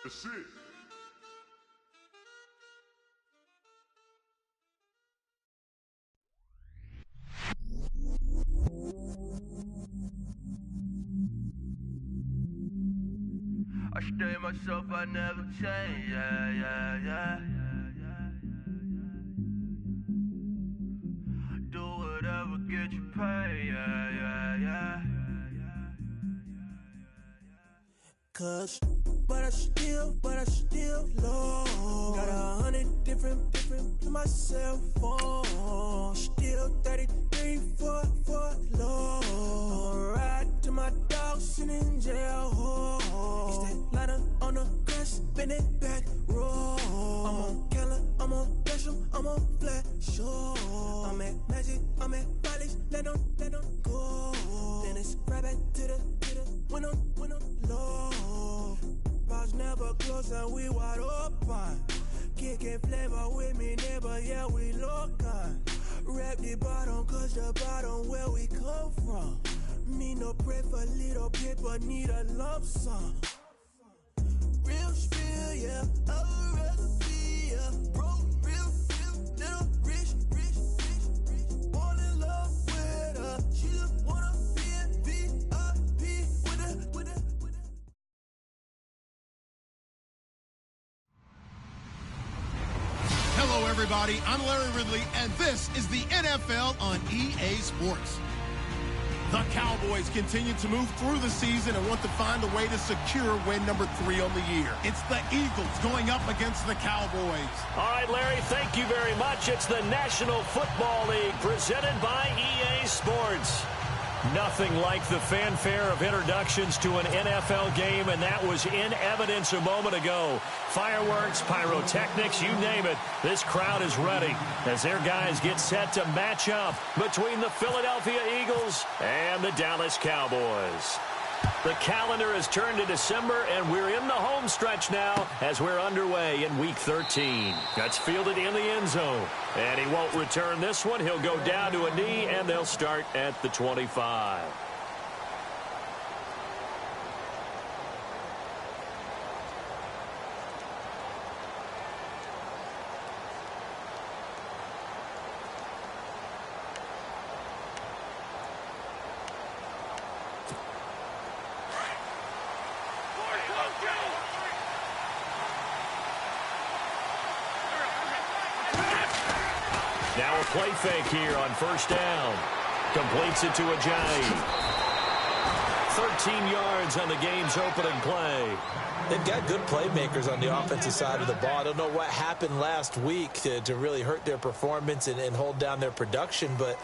That's it. I stay myself, I never change, yeah. Do whatever, get you paid, yeah. Cause, but I still low. Got 100 different to my cell phone. Still 33 for low. I'ma ride to my dog sitting in jail. It's that liner on the grass, spin it back, roll. I'm on Keller, I'm on Gresham, I'm on Flat Shore. I'm at Magic, I'm at Follies, let them go. Then it's right back to the when I'm low. Bars never close and we wide open. Kicking flavor with me, neighbor, yeah, we local. Rap the bottom, cause the bottom where we come from. Me no pray for little paper, need a lump sum. Real spill, yeah, I would rather be, yeah. Broke, real, little rich. Fall in love with her, she just wanna be in VIP with her. Hello, everybody. I'm Larry Ridley, and this is the NFL on EA Sports. The Cowboys continue to move through the season and want to find a way to secure win number 3 on the year. It's the Eagles going up against the Cowboys. All right, Larry, thank you very much. It's the National Football League presented by EA Sports. Nothing like the fanfare of introductions to an NFL game, and that was in evidence a moment ago. Fireworks, pyrotechnics, you name it. This crowd is ready as their guys get set to match up between the Philadelphia Eagles and the Dallas Cowboys. The calendar has turned to December, and we're in the home stretch now as we're underway in Week 13. That's fielded in the end zone, and he won't return this one. He'll go down to a knee, and they'll start at the 25. Now a play fake here on first down. Completes it to Ajayi. 13 yards on the game's opening play. They've got good playmakers on the offensive side of the ball. I don't know what happened last week to really hurt their performance and hold down their production, but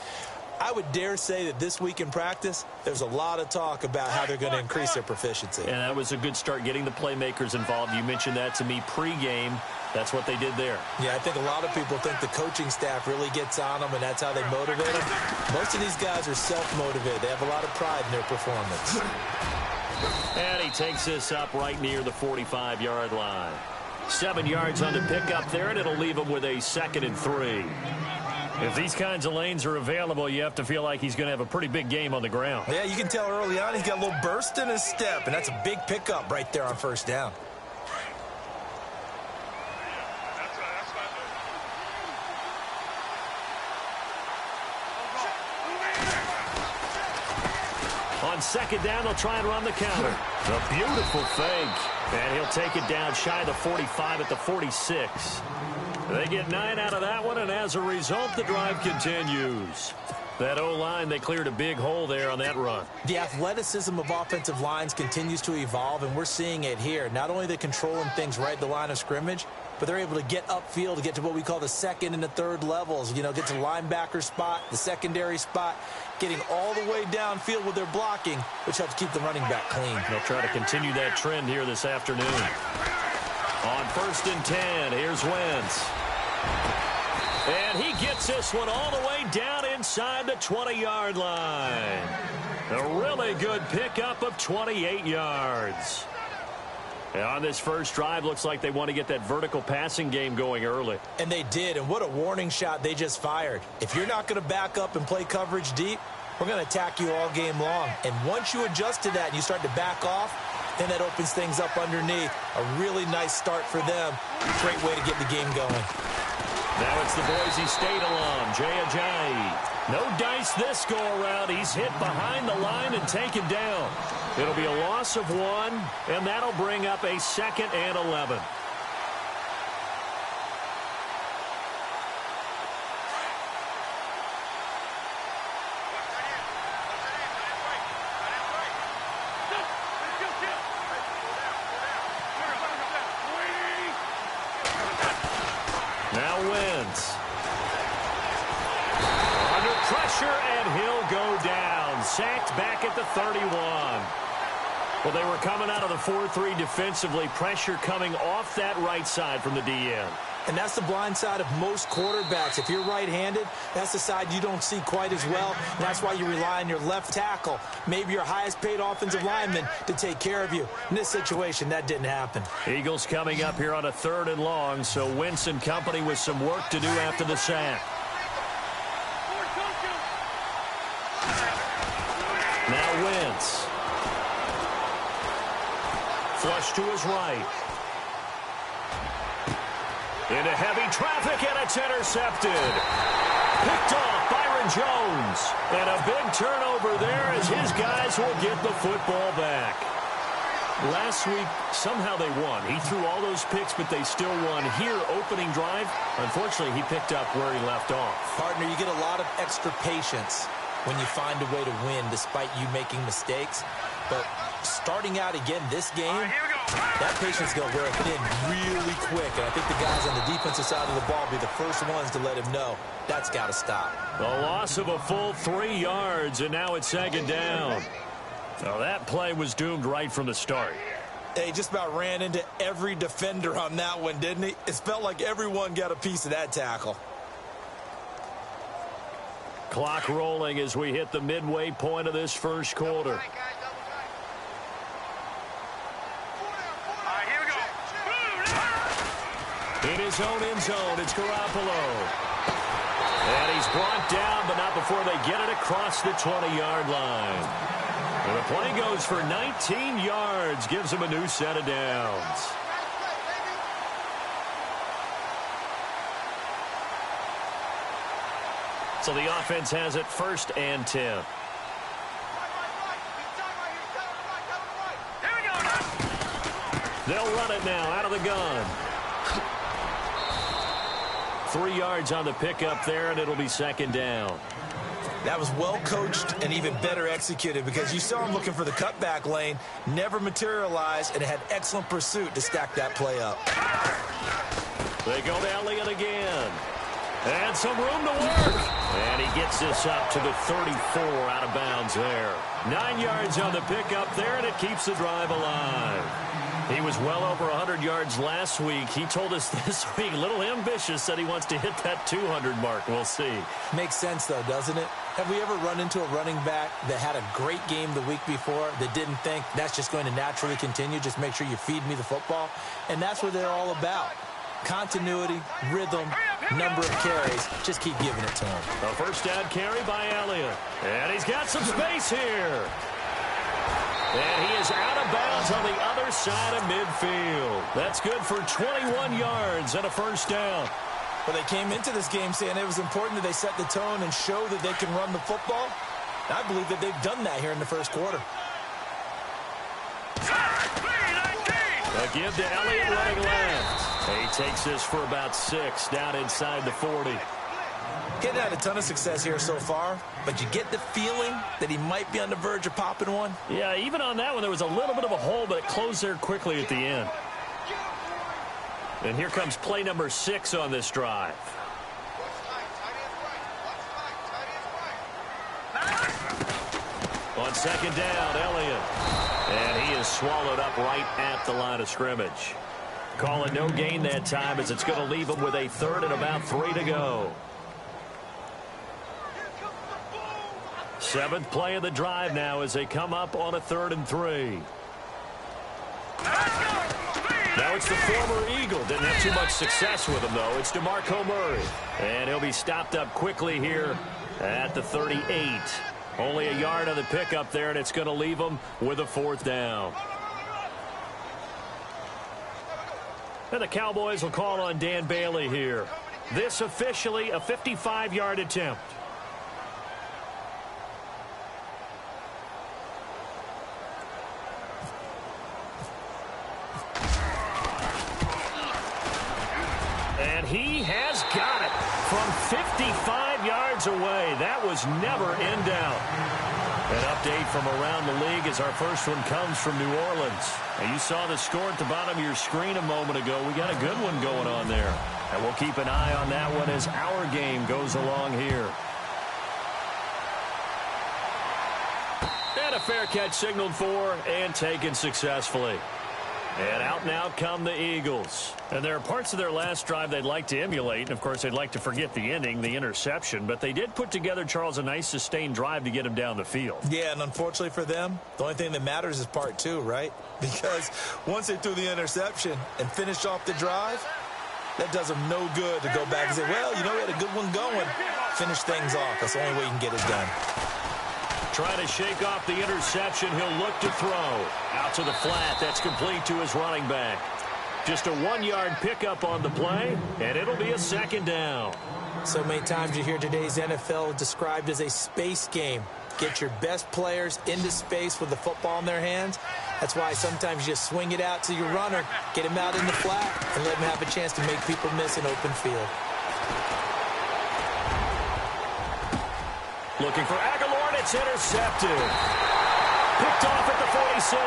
I would dare say that this week in practice, there's a lot of talk about how they're going to increase their proficiency. And that was a good start getting the playmakers involved. You mentioned that to me pregame. That's what they did there. Yeah, I think a lot of people think the coaching staff really gets on them, and that's how they motivate them. Most of these guys are self-motivated. They have a lot of pride in their performance. And he takes this up right near the 45-yard line. 7 yards on the pickup there, and it'll leave him with a 2nd and 3. If these kinds of lanes are available, you have to feel like he's going to have a pretty big game on the ground. Yeah, you can tell early on he's got a little burst in his step, and that's a big pickup right there on first down. On 2nd down, they'll try and run the counter. A beautiful fake. And he'll take it down shy of the 45 at the 46. They get 9 out of that one, and as a result, the drive continues. That O-line, they cleared a big hole there on that run. The athleticism of offensive lines continues to evolve, and we're seeing it here. Not only are they controlling things right at the line of scrimmage, but they're able to get upfield to get to what we call the 2nd and the 3rd levels. You know, get to the linebacker spot, the secondary spot, getting all the way downfield with their blocking, which helps keep the running back clean. They'll try to continue that trend here this afternoon. On 1st and 10, here's Wentz. And he gets takes this one all the way down inside the 20-yard line. A really good pickup of 28 yards. And on this first drive, looks like they want to get that vertical passing game going early. And they did, and what a warning shot they just fired. If you're not going to back up and play coverage deep, we're going to attack you all game long. And once you adjust to that and you start to back off, then that opens things up underneath. A really nice start for them. Great way to get the game going. Now it's the Boise State alum, Jay Ajayi. No dice this go-around. He's hit behind the line and taken down. It'll be a loss of 1, and that'll bring up a 2nd and 11. Now Wentz. Under pressure, and he'll go down. Sacked back at the 31. Well, they were coming out of the 4-3 defensively. Pressure coming off that right side from the DN. And that's the blind side of most quarterbacks. If you're right-handed, that's the side you don't see quite as well. And that's why you rely on your left tackle, maybe your highest-paid offensive lineman, to take care of you. In this situation, that didn't happen. Eagles coming up here on a 3rd and long, so Wentz and company with some work to do after the sack. Now Wentz. Flush to his right. Into heavy traffic, and it's intercepted. Picked off Byron Jones. And a big turnover there as his guys will get the football back. Last week, somehow they won. He threw all those picks, but they still won. Here, opening drive, unfortunately, he picked up where he left off. Partner, you get a lot of extra patience when you find a way to win despite you making mistakes. But starting out again this game, that patience is going to wear thin really quick. And I think the guys on the defensive side of the ball will be the first ones to let him know that's got to stop. The loss of a full 3 yards, and now it's 2nd down. Now that play was doomed right from the start. He just about ran into every defender on that one, didn't he? It felt like everyone got a piece of that tackle. Clock rolling as we hit the midway point of this first quarter. In his own end zone, it's Garoppolo. And he's brought down, but not before they get it across the 20-yard line. And the play goes for 19 yards, gives him a new set of downs. So the offense has it 1st and 10. They'll run it now out of the gun. 3 yards on the pickup there, and it'll be 2nd down. That was well coached and even better executed because you saw him looking for the cutback lane, never materialized, and had excellent pursuit to stack that play up. They go to Elliott again. And some room to work. And he gets this up to the 34 out of bounds there. 9 yards on the pickup there, and it keeps the drive alive. He was well over 100 yards last week. He told us this week, a little ambitious, said he wants to hit that 200 mark. We'll see. Makes sense, though, doesn't it? Have we ever run into a running back that had a great game the week before that didn't think that's just going to naturally continue? Just make sure you feed me the football. And that's what they're all about. Continuity, rhythm, number of carries. Just keep giving it to him. A first down carry by Elliott. And he's got some space here. And he is out of bounds on the other side of midfield. That's good for 21 yards and a first down. Well, they came into this game saying it was important that they set the tone and show that they can run the football. I believe that they've done that here in the first quarter. A give to Elliott running left. He takes this for about 6 down inside the 40. Getting had a ton of success here so far, but you get the feeling that he might be on the verge of popping one. Yeah, even on that one, there was a little bit of a hole, but it closed there quickly at the end. And here comes play number 6 on this drive. On 2nd down, Elliott. And he is swallowed up right at the line of scrimmage. Call it no gain that time as it's going to leave him with a 3rd and about 3 to go. Seventh play of the drive now as they come up on a 3rd and 3. Now it's the former Eagle. Didn't have too much success with him, though. It's DeMarco Murray. And he'll be stopped up quickly here at the 38. Only a yard on the pickup there, and it's going to leave him with a 4th down. And the Cowboys will call on Dan Bailey here. This officially a 55-yard attempt. And he has got it from 55 yards away. That was never in doubt. An update from around the league as our first one comes from New Orleans. And you saw the score at the bottom of your screen a moment ago. We got a good one going on there. And we'll keep an eye on that one as our game goes along here. And a fair catch signaled for and taken successfully. And out and out come the Eagles. And there are parts of their last drive they'd like to emulate. And, of course, they'd like to forget the ending, the interception. But they did put together, Charles, a nice sustained drive to get him down the field. Yeah, and unfortunately for them, the only thing that matters is part 2, right? Because once they threw the interception and finished off the drive, that does them no good to go back and say, well, you know, we had a good one going. Finish things off. That's the only way you can get it done. Trying to shake off the interception. He'll look to throw. Out to the flat. That's complete to his running back. Just a 1-yard pickup on the play, and it'll be a 2nd down. So many times you hear today's NFL described as a space game. Get your best players into space with the football in their hands. That's why sometimes you just swing it out to your runner, get him out in the flat, and let him have a chance to make people miss an open field. Looking for Aguilar. It's intercepted. Picked off at the 46.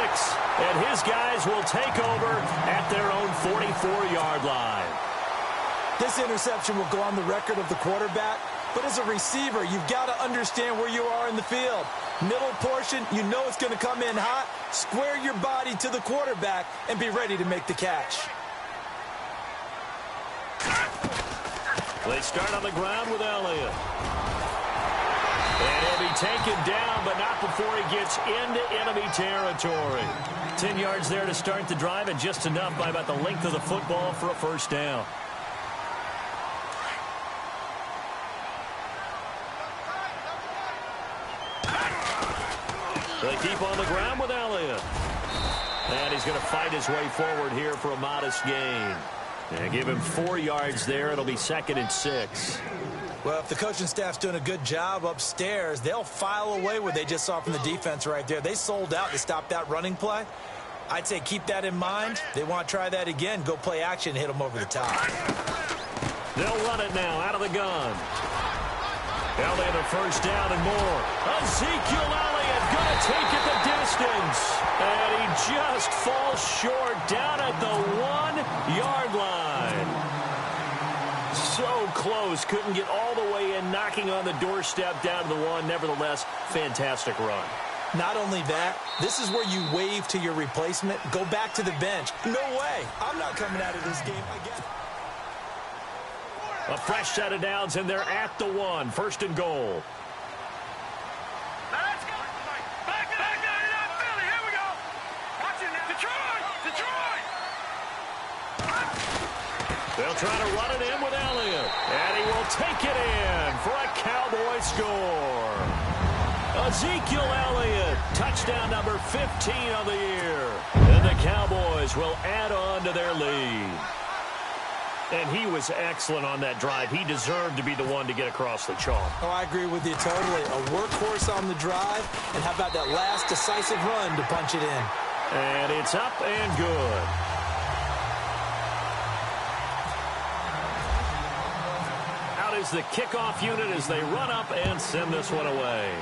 And his guys will take over at their own 44-yard line. This interception will go on the record of the quarterback. But as a receiver, you've got to understand where you are in the field. Middle portion, you know it's going to come in hot. Square your body to the quarterback and be ready to make the catch. They start on the ground with Elliott. And he'll be taken down, but not before he gets into enemy territory. 10 yards there to start the drive, and just enough by about the length of the football for a 1st down. They keep on the ground with Elliott. And he's going to fight his way forward here for a modest gain. And give him 4 yards there. It'll be 2nd and 6. Well, if the coaching staff's doing a good job upstairs, they'll file away what they just saw from the defense right there. They sold out to stop that running play. I'd say keep that in mind. They want to try that again. Go play action and hit them over the top. They'll run it now out of the gun. Elliott a 1st down and more. Ezekiel Elliott going to take it the distance. And he just falls short down at the 1-yard line. So close, couldn't get all the way in, knocking on the doorstep down to the 1. Nevertheless, fantastic run. Not only that, this is where you wave to your replacement, go back to the bench. No way, I'm not coming out of this game again. A fresh set of downs, and they're at the 1. 1st and goal. They'll try to run it in with Elliott. And he will take it in for a Cowboy score. Ezekiel Elliott, touchdown number 15 of the year. And the Cowboys will add on to their lead. And he was excellent on that drive. He deserved to be the one to get across the chalk. Oh, I agree with you totally. A workhorse on the drive. And how about that last decisive run to punch it in? And it's up and good. Is the kickoff unit as they run up and send this one away.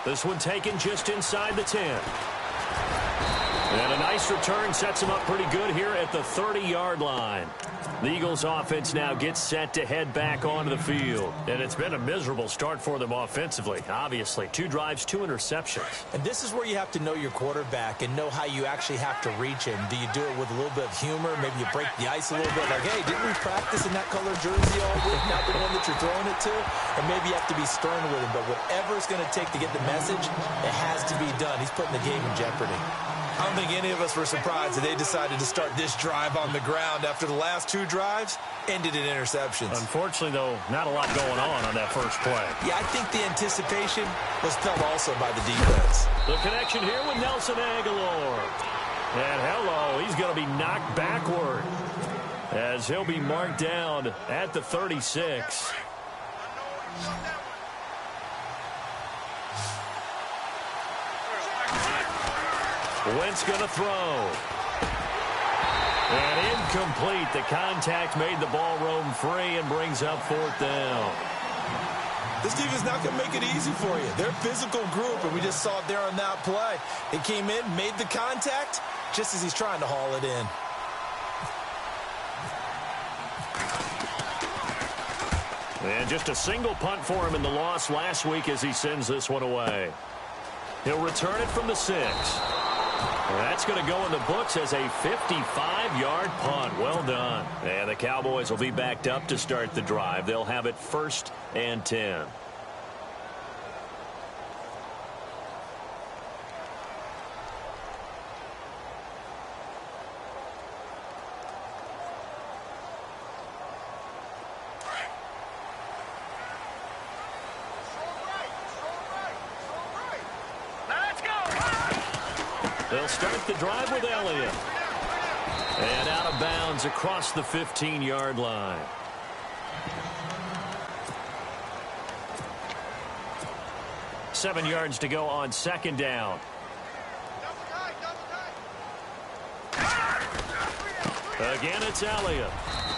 This one taken just inside the 10. And a nice return sets them up pretty good here at the 30-yard line. The Eagles offense now gets set to head back onto the field. And it's been a miserable start for them offensively. Obviously, 2 drives, 2 interceptions. And this is where you have to know your quarterback and know how you actually have to reach him. Do you do it with a little bit of humor? Maybe you break the ice a little bit. Like, hey, didn't we practice in that color jersey all week? Not the one that you're throwing it to? Or maybe you have to be stern with him. But whatever it's going to take to get the message, it has to be done. He's putting the game in jeopardy. I don't think any of us were surprised that they decided to start this drive on the ground after the last 2 drives ended in interceptions. Unfortunately, though, not a lot going on that first play. Yeah, I think the anticipation was felt also by the defense. The connection here with Nelson Aguilar. And hello, he's going to be knocked backward as he'll be marked down at the 36. Wentz going to throw. And incomplete. The contact made the ball roam free and brings up 4th down. This defense not going to make it easy for you. They're a physical group, and we just saw it there on that play. They came in, made the contact, just as he's trying to haul it in. And just a single punt for him in the loss last week as he sends this one away. He'll return it from the 6. That's going to go in the books as a 55-yard punt. Well done. And the Cowboys will be backed up to start the drive. They'll have it 1st and 10. They'll start the drive with Elliott. And out of bounds across the 15-yard line. Seven yards to go on 2nd down. Again, it's Elliott.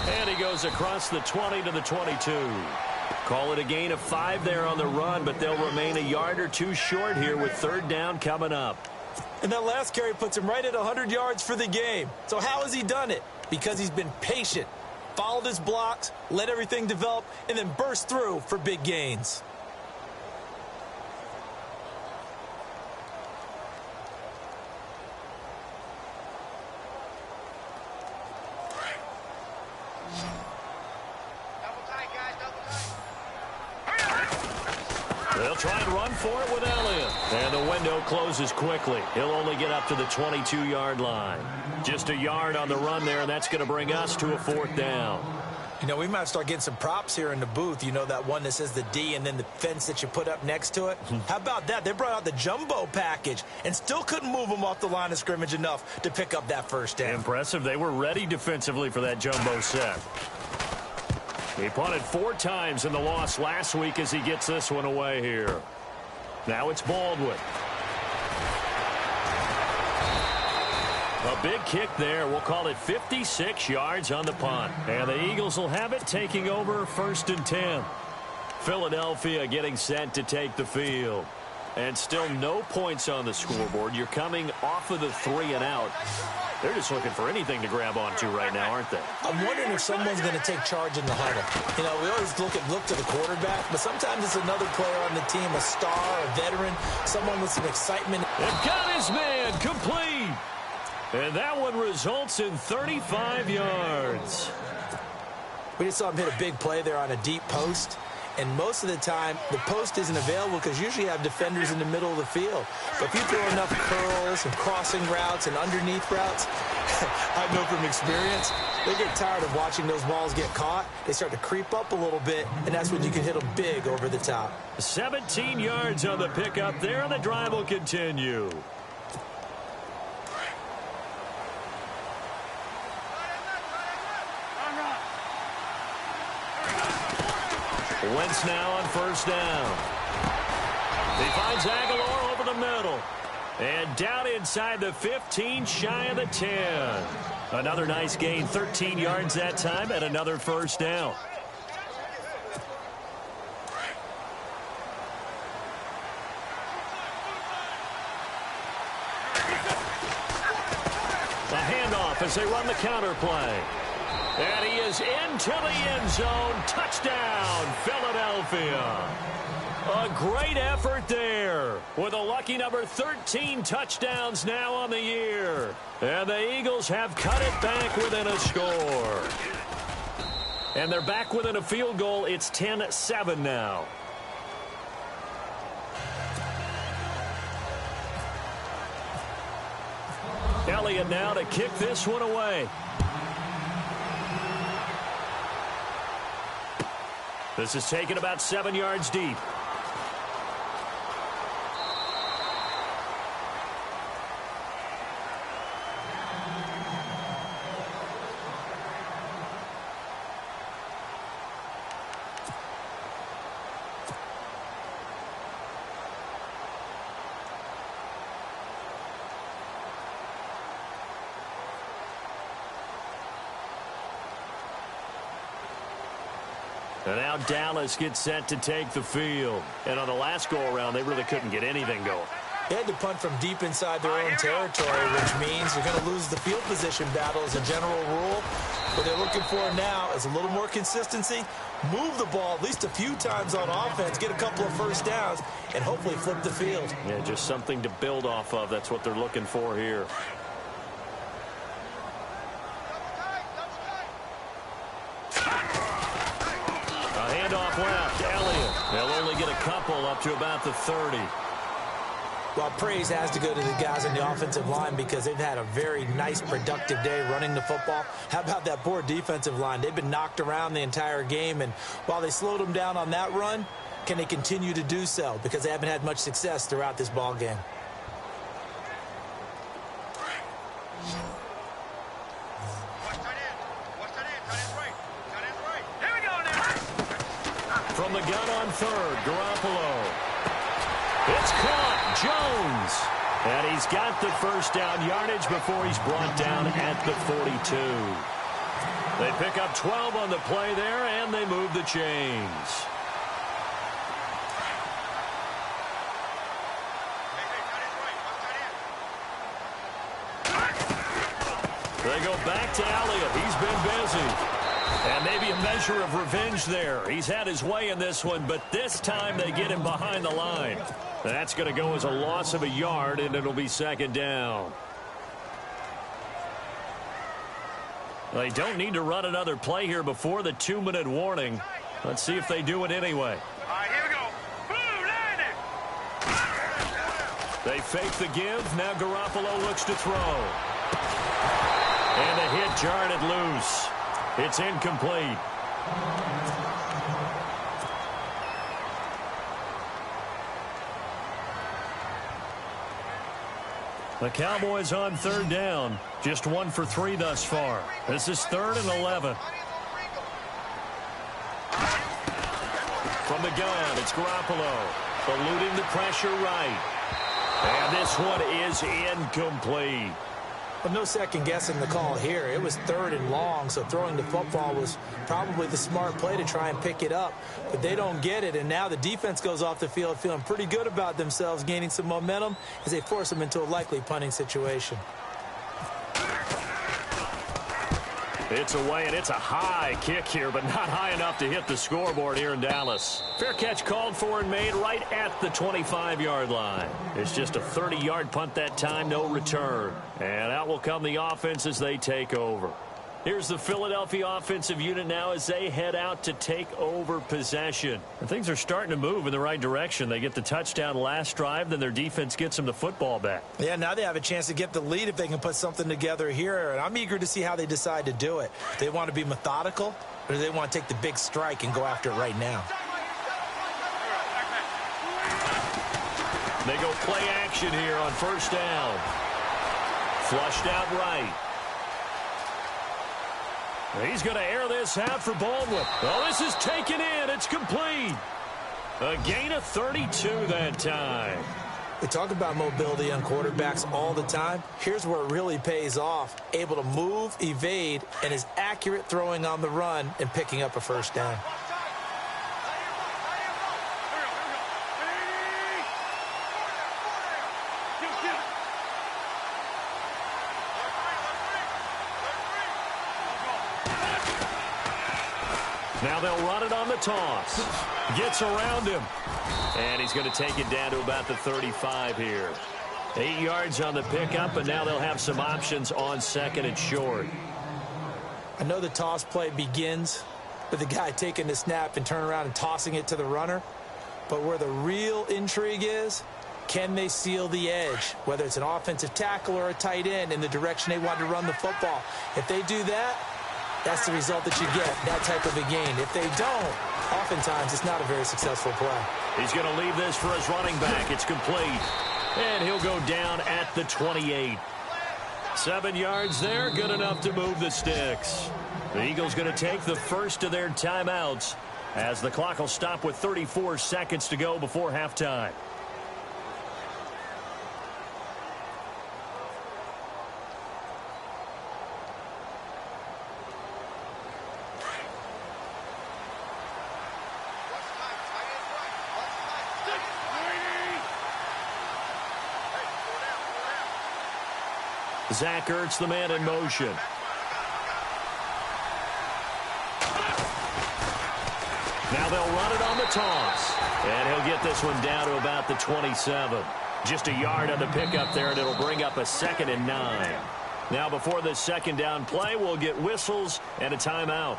And he goes across the 20 to the 22. Call it a gain of 5 there on the run, but they'll remain a yard or 2 short here with 3rd down coming up. And that last carry puts him right at 100 yards for the game. So how has he done it? Because he's been patient, followed his blocks, let everything develop, and then burst through for big gains. They'll try and run for it with Elliott. And the window closes quickly. He'll only get up to the 22-yard line. Just a yard on the run there, and that's going to bring us to a 4th down. You know, we might start getting some props here in the booth. You know, that one that says the D and then the fence that you put up next to it? How about that? They brought out the jumbo package and still couldn't move them off the line of scrimmage enough to pick up that 1st down. Impressive. They were ready defensively for that jumbo set. He punted 4 times in the loss last week as he gets this one away here. Now it's Baldwin. A big kick there. We'll call it 56 yards on the punt. And the Eagles will have it, taking over 1st and 10. Philadelphia getting set to take the field. And still no points on the scoreboard. You're coming off of the 3 and out. They're just looking for anything to grab onto right now, aren't they? I'm wondering if someone's going to take charge in the huddle. You know, we always look to the quarterback, but sometimes it's another player on the team, a star, a veteran, someone with some excitement. And got his man complete. And that one results in 35 yards. We just saw him hit a big play there on a deep post. And most of the time, the post isn't available because usually you have defenders in the middle of the field. But if you throw enough curls and crossing routes and underneath routes, I know from experience, they get tired of watching those balls get caught. They start to creep up a little bit, and that's when you can hit them big over the top. 17 yards on the pickup there, and the drive will continue. Wentz now on 1st down. He finds Aguilar over the middle. And down inside the 15, shy of the 10. Another nice gain, 13 yards that time, and another 1st down. off as they run the counter play. And he is into the end zone. Touchdown, Philadelphia. A great effort there with a lucky number 13 touchdowns now on the year. And the Eagles have cut it back within a score. And they're back within a field goal. It's 10-7 now. Elliott now to kick this one away. This is taken about 7 yards deep. And now Dallas gets set to take the field. And on the last go-around, they really couldn't get anything going. They had to punt from deep inside their own territory, which means you're going to lose the field position battle as a general rule. What they're looking for now is a little more consistency, move the ball at least a few times on offense, get a couple of first downs, and hopefully flip the field. Yeah, just something to build off of. That's what they're looking for here. Handoff left, Elliott. They'll only get a couple up to about the 30. Well, praise has to go to the guys on the offensive line because they've had a very nice, productive day running the football. How about that poor defensive line? They've been knocked around the entire game, and while they slowed them down on that run, can they continue to do so? Because they haven't had much success throughout this ball game. From the gun on third, Garoppolo. It's caught, Jones. And he's got the first down yardage before he's brought down at the 42. They pick up 12 on the play there, and they move the chains. They go back to Elliott. He's been busy. And maybe a measure of revenge there. He's had his way in this one, but this time they get him behind the line. That's going to go as a loss of a yard, and it'll be second down. They don't need to run another play here before the 2-minute warning. Let's see if they do it anyway. All right, here we go. Boom, landed. They fake the give. Now Garoppolo looks to throw. And a hit jarred it loose. It's incomplete. The Cowboys on third down. Just 1 for 3 thus far. This is 3rd and 11. From the gun, it's Garoppolo. Eluding the pressure right. And this one is incomplete. Well, no second guessing the call here. It was 3rd and long, so throwing the football was probably the smart play to try and pick it up. But they don't get it, and now the defense goes off the field feeling pretty good about themselves, gaining some momentum as they force them into a likely punting situation. It's away, and it's a high kick here, but not high enough to hit the scoreboard here in Dallas. Fair catch called for and made right at the 25-yard line. It's just a 30-yard punt that time, no return. And out will come the offense as they take over. Here's the Philadelphia offensive unit now as they head out to take over possession. And things are starting to move in the right direction. They get the touchdown last drive, then their defense gets them the football back. Yeah, now they have a chance to get the lead if they can put something together here. And I'm eager to see how they decide to do it. Do they want to be methodical, or do they want to take the big strike and go after it right now? They go play action here on first down. Flushed out right. He's going to air this out for Baldwin. Oh, this is taken in. It's complete. A gain of 32 that time. We talk about mobility on quarterbacks all the time. Here's where it really pays off. Able to move, evade, and is accurate throwing on the run and picking up a first down. Now they'll run it on the toss. Gets around him. And he's going to take it down to about the 35 here. 8 yards on the pickup, and now they'll have some options on second and short. I know the toss play begins with the guy taking the snap and turning around and tossing it to the runner. But where the real intrigue is, can they seal the edge, whether it's an offensive tackle or a tight end, in the direction they want to run the football? If they do that, that's the result that you get, that type of a gain. If they don't, oftentimes it's not a very successful play. He's going to leave this for his running back. It's complete. And he'll go down at the 28. 7 yards there, good enough to move the sticks. The Eagles going to take the first of their timeouts as the clock will stop with 34 seconds to go before halftime. Zach Ertz, the man in motion. Now they'll run it on the toss. And he'll get this one down to about the 27. Just a yard on the pickup there, and it'll bring up a 2nd and 9. Now before this second down play, we'll get whistles and a timeout,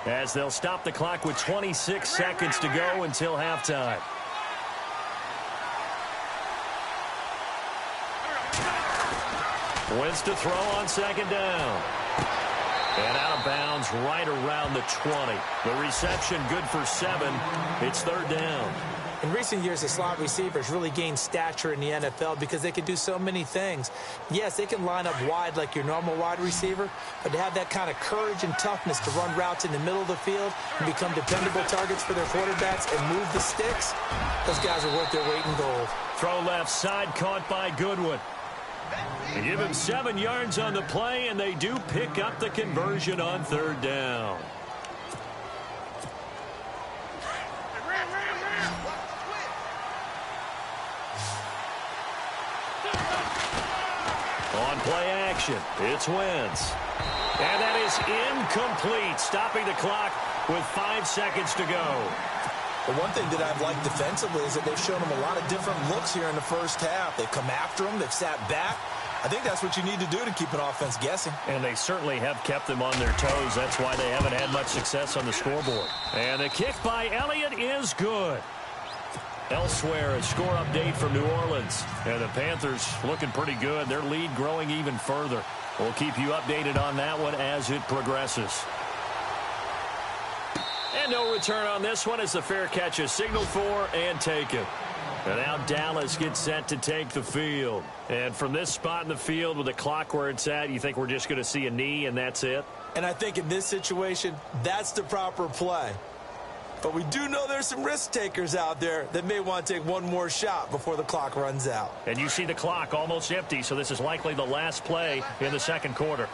as they'll stop the clock with 26 seconds to go until halftime. Wentz to throw on second down. And out of bounds right around the 20. The reception good for 7. It's third down. In recent years, the slot receivers really gained stature in the NFL because they can do so many things. Yes, they can line up wide like your normal wide receiver, but to have that kind of courage and toughness to run routes in the middle of the field and become dependable targets for their quarterbacks and move the sticks, those guys are worth their weight in gold. Throw left side, caught by Goodwin. They give him 7 yards on the play, and they do pick up the conversion on third down. On play action, it's Wentz. And that is incomplete, stopping the clock with 5 seconds to go. The one thing that I've liked defensively is that they've shown them a lot of different looks here in the first half. They've come after them. They've sat back. I think that's what you need to do to keep an offense guessing. And they certainly have kept them on their toes. That's why they haven't had much success on the scoreboard. And the kick by Elliott is good. Elsewhere, a score update from New Orleans. And the Panthers looking pretty good. Their lead growing even further. We'll keep you updated on that one as it progresses. And no return on this one as the fair catch is signaled for and taken. And now Dallas gets set to take the field. And from this spot in the field with the clock where it's at, you think we're just going to see a knee and that's it? And I think in this situation, that's the proper play. But we do know there's some risk takers out there that may want to take one more shot before the clock runs out. And you see the clock almost empty, so this is likely the last play in the second quarter.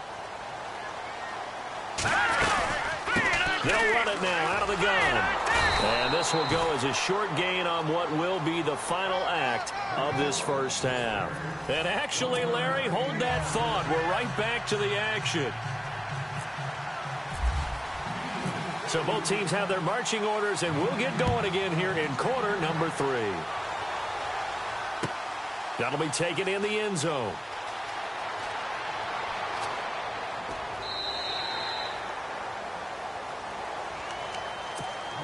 They'll run it now out of the gun. And this will go as a short gain on what will be the final act of this first half. And actually, Larry, hold that thought. We're right back to the action. So both teams have their marching orders, and we'll get going again here in quarter number 3. That'll be taken in the end zone.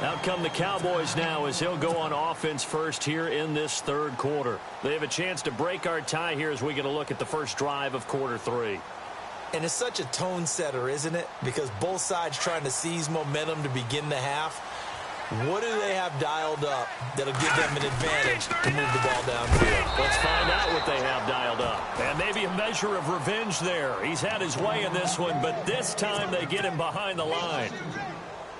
Out come the Cowboys now as he'll go on offense first here in this third quarter. They have a chance to break our tie here as we get a look at the first drive of quarter 3. And it's such a tone setter, isn't it? Because both sides trying to seize momentum to begin the half. What do they have dialed up that'll give them an advantage to move the ball downfield? Let's find out what they have dialed up. And maybe a measure of revenge there. He's had his way in this one, but this time they get him behind the line.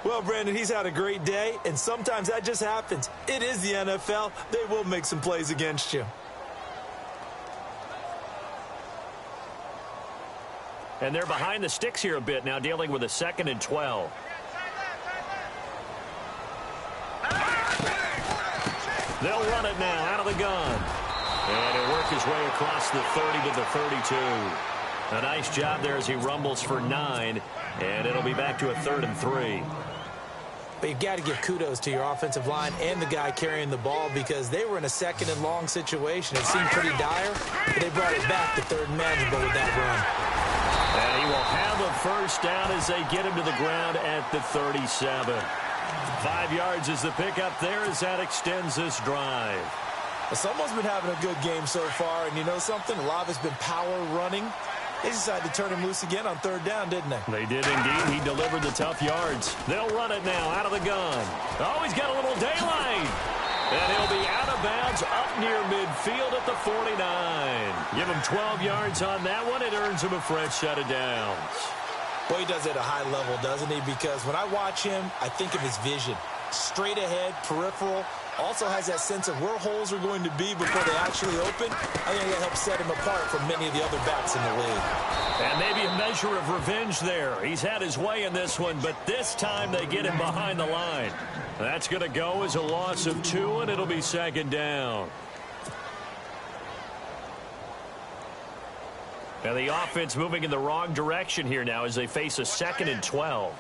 Well, Brandon, he's had a great day, and sometimes that just happens. It is the NFL. They will make some plays against you. And they're behind the sticks here a bit now, dealing with a 2nd and 12. They'll run it now out of the gun. And he'll work his way across the 30 to the 32. A nice job there as he rumbles for 9. And it'll be back to a 3rd and 3. But you've got to give kudos to your offensive line and the guy carrying the ball because they were in a second and long situation. It seemed pretty dire, but they brought it back to third and manageable with that run. And he will have a first down as they get him to the ground at the 37. 5 yards is the pickup there as that extends this drive. Well, someone's been having a good game so far, and you know something? A lot of it's been power running. They decided to turn him loose again on third down, didn't they? They did indeed. He delivered the tough yards. They'll run it now out of the gun. Oh, he's got a little daylight. And he'll be out of bounds up near midfield at the 49. Give him 12 yards on that one. It earns him a fresh set of downs. Well, he does it at a high level, doesn't he? Because when I watch him, I think of his vision. Straight ahead, peripheral. Also has that sense of where holes are going to be before they actually open. I think that helps set him apart from many of the other backs in the league. And maybe a measure of revenge there. He's had his way in this one, but this time they get him behind the line. That's going to go as a loss of 2, and it'll be second down. Now the offense moving in the wrong direction here now as they face a 2nd and 12.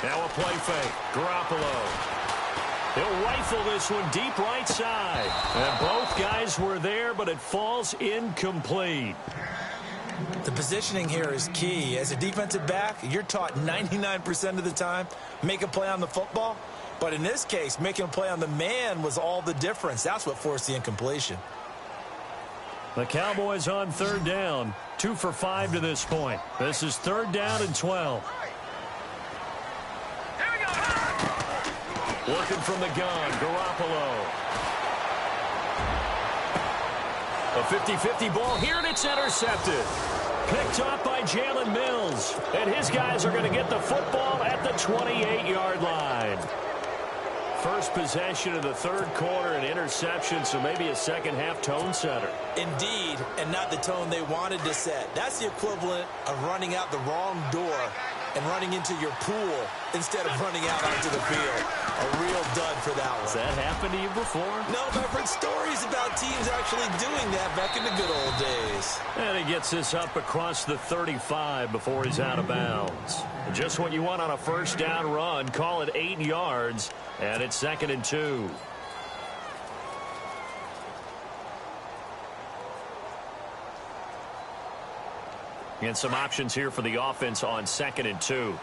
Now a play fake. Garoppolo. He'll rifle this one deep right side. And both guys were there, but it falls incomplete. The positioning here is key. As a defensive back, you're taught 99% of the time, make a play on the football. But in this case, making a play on the man was all the difference. That's what forced the incompletion. The Cowboys on third down. 2 for 5 to this point. This is third down and 12. Looking from the gun, Garoppolo. A 50-50 ball here, and it's intercepted. Picked up by Jalen Mills. And his guys are going to get the football at the 28-yard line. First possession of the third quarter, an interception, so maybe a second-half tone setter. Indeed, and not the tone they wanted to set. That's the equivalent of running out the wrong door and running into your pool instead of running out onto the field. A real dud for that one. Has that happened to you before? No, but I've heard stories about teams actually doing that back in the good old days. And he gets this up across the 35 before he's out of bounds. Just what you want on a first down run. Call it 8 yards, and it's 2nd and 2. And some options here for the offense on 2nd and 2.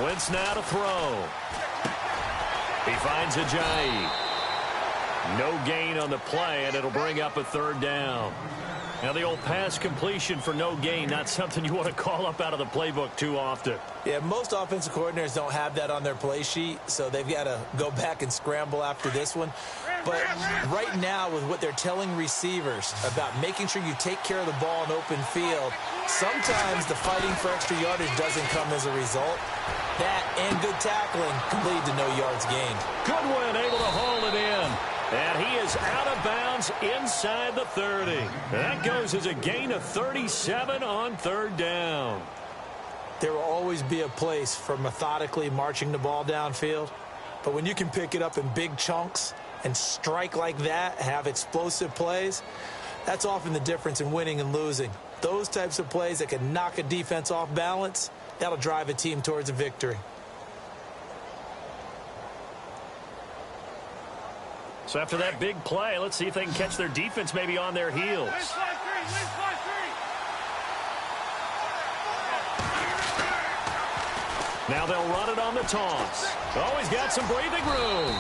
Wentz now to throw. He finds Ajayi. No gain on the play, and it'll bring up a third down. Now the old pass completion for no gain, not something you want to call up out of the playbook too often. Yeah, most offensive coordinators don't have that on their play sheet, so they've got to go back and scramble after this one. But right now, with what they're telling receivers about making sure you take care of the ball in open field, sometimes the fighting for extra yardage doesn't come as a result. That and good tackling can lead to no yards gained. Goodwin able to hold it in. And he is out of bounds inside the 30. That goes as a gain of 37 on third down. There will always be a place for methodically marching the ball downfield. But when you can pick it up in big chunks and strike like that, have explosive plays, that's often the difference in winning and losing. Those types of plays that can knock a defense off balance, that'll drive a team towards a victory. So after that big play, let's see if they can catch their defense maybe on their heels. Now they'll run it on the toss. Oh, he's got some breathing room.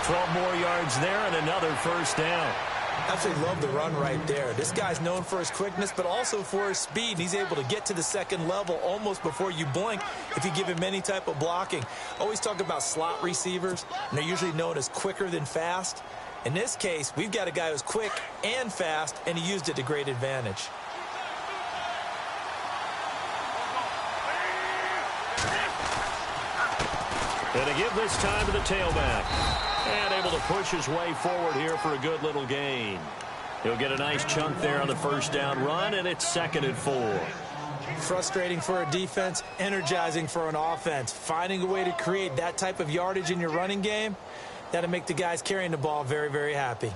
12 more yards there and another first down. Absolutely love the run right there. This guy's known for his quickness, but also for his speed. And he's able to get to the second level almost before you blink if you give him any type of blocking. Always talk about slot receivers, and they're usually known as quicker than fast. In this case, we've got a guy who's quick and fast, and he used it to great advantage. And to give this time to the tailback. And able to push his way forward here for a good little gain. He'll get a nice chunk there on the first down run, and it's 2nd and 4. Frustrating for a defense, energizing for an offense. Finding a way to create that type of yardage in your running game, that'll make the guys carrying the ball very, very happy.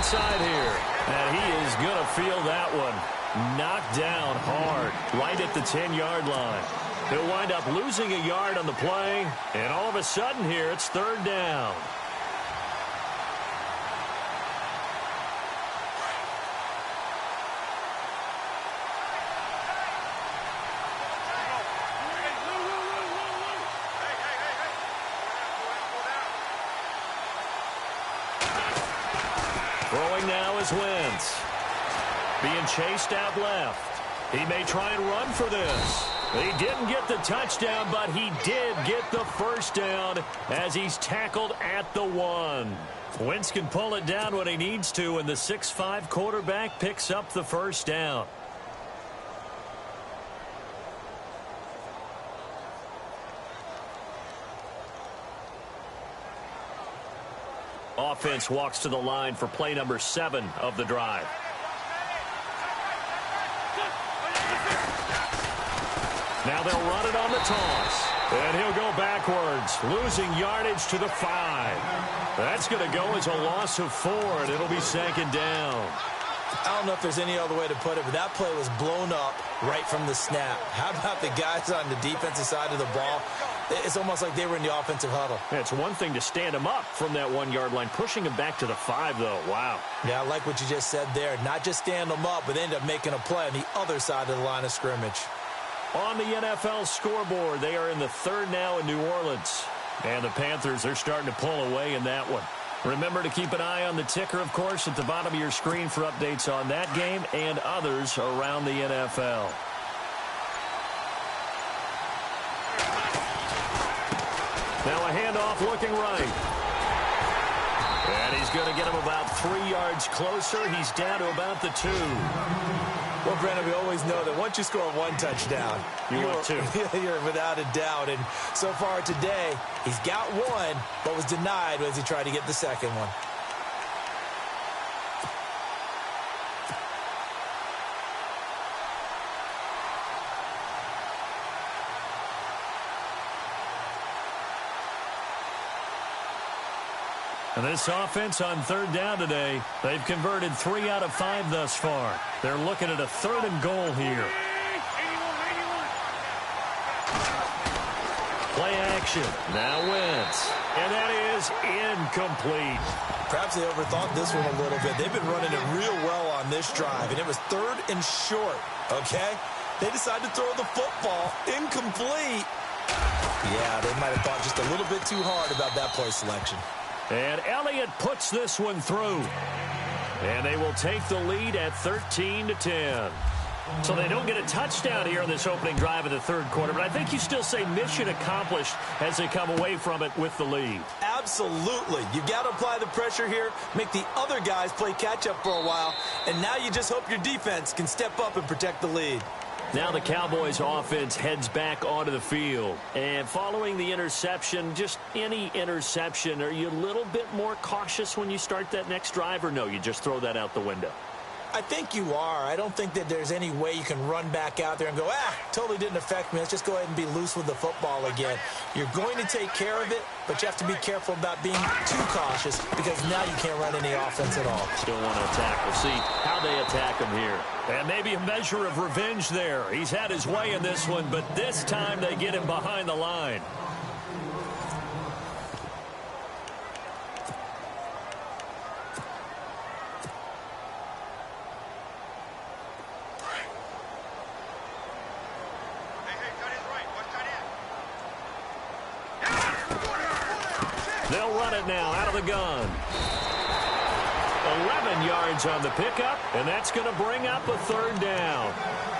Side here, and he is going to feel that one. Knocked down hard, right at the 10-yard line. He'll wind up losing a yard on the play, and all of a sudden here, it's third down. Throwing now is Wentz. Being chased out left. He may try and run for this. He didn't get the touchdown, but he did get the first down as he's tackled at the 1. Wentz can pull it down when he needs to, and the 6'5" quarterback picks up the first down. Offense walks to the line for play number 7 of the drive. Now they'll run it on the toss. And he'll go backwards, losing yardage to the 5. That's going to go as a loss of 4, and it'll be second down. I don't know if there's any other way to put it, but that play was blown up right from the snap. How about the guys on the defensive side of the ball? It's almost like they were in the offensive huddle. It's one thing to stand him up from that 1-yard line. Pushing him back to the 5, though. Wow. Yeah, I like what you just said there. Not just stand them up, but end up making a play on the other side of the line of scrimmage. On the NFL scoreboard, they are in the 3rd now in New Orleans. And the Panthers are starting to pull away in that one. Remember to keep an eye on the ticker, of course, at the bottom of your screen for updates on that game and others around the NFL. Now a handoff looking right. And he's going to get him about 3 yards closer. He's down to about the 2. Well, Brandon, we always know that once you score 1 touchdown, you're without a doubt. And so far today, he's got 1, but was denied as he tried to get the second one. And this offense on 3rd down today, they've converted 3 out of 5 thus far. They're looking at a 3rd and goal here. Play action. Now Wentz. And that is incomplete. Perhaps they overthought this one a little bit. They've been running it real well on this drive, and it was 3rd and short, okay? They decided to throw the football incomplete. Yeah, they might have thought just a little bit too hard about that play selection. And Elliott puts this one through. And they will take the lead at 13-10. So they don't get a touchdown here in this opening drive of the 3rd quarter, but I think you still say mission accomplished as they come away from it with the lead. Absolutely. You've got to apply the pressure here, make the other guys play catch-up for a while, and now you just hope your defense can step up and protect the lead. Now the Cowboys offense heads back onto the field. And following the interception, just any interception, are you a little bit more cautious when you start that next drive, or no, you just throw that out the window? I think you are. I don't think that there's any way you can run back out there and go, totally didn't affect me. Let's just go ahead and be loose with the football again. You're going to take care of it, but you have to be careful about being too cautious because now you can't run any offense at all. Still want to attack. We'll see how they attack him here. And maybe a measure of revenge there. He's had his way in this one, but this time they get him behind the line. They'll run it now out of the gun. 11 yards on the pickup, and that's going to bring up a 3rd down.